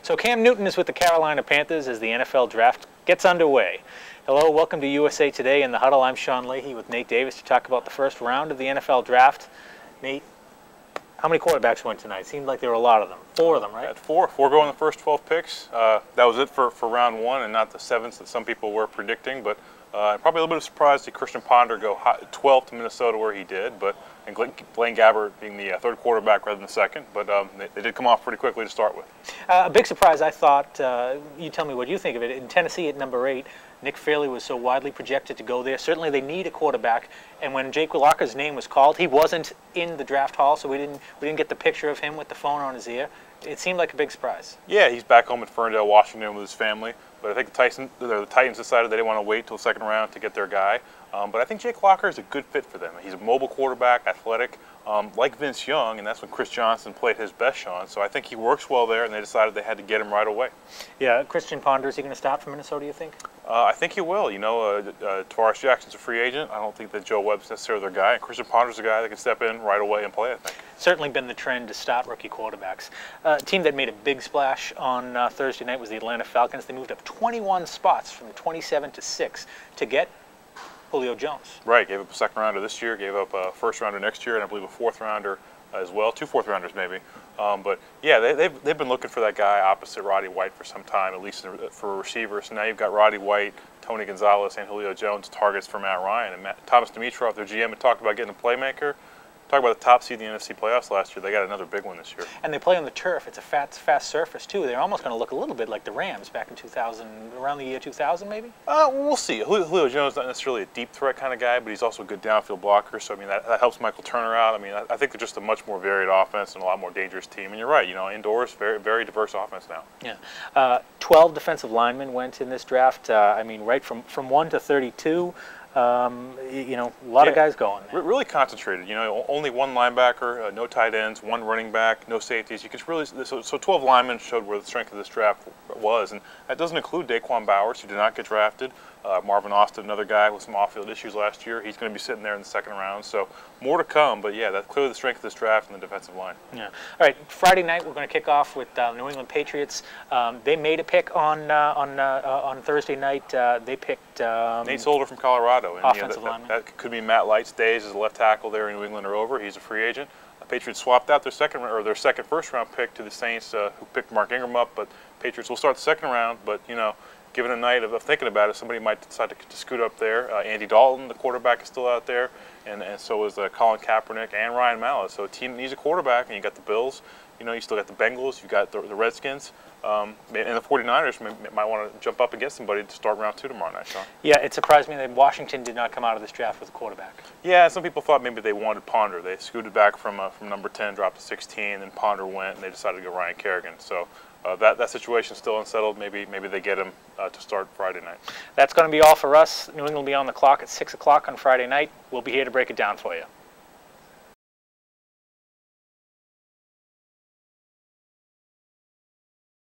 So Cam Newton is with the Carolina Panthers as the NFL draft gets underway. Hello, welcome to USA Today in the Huddle. I'm Sean Leahy with Nate Davis to talk about the first round of the NFL draft. Nate, how many quarterbacks went tonight? Seemed like there were a lot of them. 4 of them, right? Four go in the first 12 picks. That was it for round one, and not the 7th that some people were predicting. But probably a little bit of surprise to Christian Ponder go 12th to Minnesota where he did, and Blaine Gabbert being the third quarterback rather than the second. But they did come off pretty quickly to start with. A big surprise, I thought. You tell me what you think of it. In Tennessee at number 8, Nick Fairley was so widely projected to go there. Certainly they need a quarterback. And when Jake Locker's name was called, he wasn't in the draft hall, so we didn't get the picture of him with the phone on his ear. It seemed like a big surprise. Yeah, he's back home in Ferndale, Washington with his family. But I think the Titans decided they didn't want to wait till the second round to get their guy. But I think Jake Locker is a good fit for them. He's a mobile quarterback, athletic, like Vince Young, and that's when Chris Johnson played his best, Sean. So I think he works well there, and they decided they had to get him right away. Yeah, Christian Ponder, is he going to start for Minnesota, you think? I think he will. You know, Tavares Jackson's a free agent. I don't think that Joe Webb's necessarily their guy. And Christian Ponder's a guy that can step in right away and play, I think. Certainly been the trend to start rookie quarterbacks. A team that made a big splash on Thursday night was the Atlanta Falcons. They moved up 21 spots from 27 to 6 to get Julio Jones. Right, gave up a second rounder this year, gave up a first rounder next year, and I believe a fourth rounder as well, 2 fourth rounders maybe. But yeah, they've been looking for that guy opposite Roddy White for some time, at least for receivers. So now you've got Roddy White, Tony Gonzalez, and Julio Jones targets for Matt Ryan. And Thomas Dimitroff, their GM, had talked about getting a playmaker. Talk about the top seed in the NFC playoffs last year. They got another big one this year. And they play on the turf. It's a fast surface, too. They're almost going to look a little bit like the Rams back in 2000, around the year 2000, maybe? We'll see. Julio Jones is not necessarily a deep threat kind of guy, but he's also a good downfield blocker. So, I mean, that helps Michael Turner out. I mean, I think they're just a much more varied offense and a lot more dangerous team. And you're right, you know, indoors, very, very diverse offense now. Yeah. 12 defensive linemen went in this draft. I mean, right from 1 to 32. You know, a lot of guys going there. Really concentrated. You know, only one linebacker, no tight ends, one running back, no safeties. You can really so 12 linemen showed where the strength of this draft was, and that doesn't include Daquan Bowers, who did not get drafted. Marvin Austin, another guy with some off-field issues last year. He's going to be sitting there in the second round. So more to come, but yeah, that's clearly the strength of this draft and the defensive line. Yeah. All right. Friday night we're going to kick off with New England Patriots. They made a pick on Thursday night. They picked Nate Solder from Colorado. And, offensive lineman. That could be Matt Light's days as a left tackle there in New England are over. He's a free agent. The Patriots swapped out their second first round pick to the Saints, who picked Mark Ingram up. But Patriots will start the second round. But you know, given a night of thinking about it, somebody might decide to scoot up there. Andy Dalton, the quarterback, is still out there, and so is Colin Kaepernick and Ryan Mallett. So a team needs a quarterback, and you got the Bills. You know, you still got the Bengals. You got the Redskins. And the 49ers might want to jump up and get somebody to start round 2 tomorrow night, Sean. Yeah, it surprised me that Washington did not come out of this draft with a quarterback. Yeah, some people thought maybe they wanted Ponder. They scooted back from number 10, dropped to 16, and Ponder went, and they decided to go Ryan Kerrigan. So that situation's still unsettled. Maybe they get him to start Friday night. That's going to be all for us. New England will be on the clock at 6 o'clock on Friday night. We'll be here to break it down for you.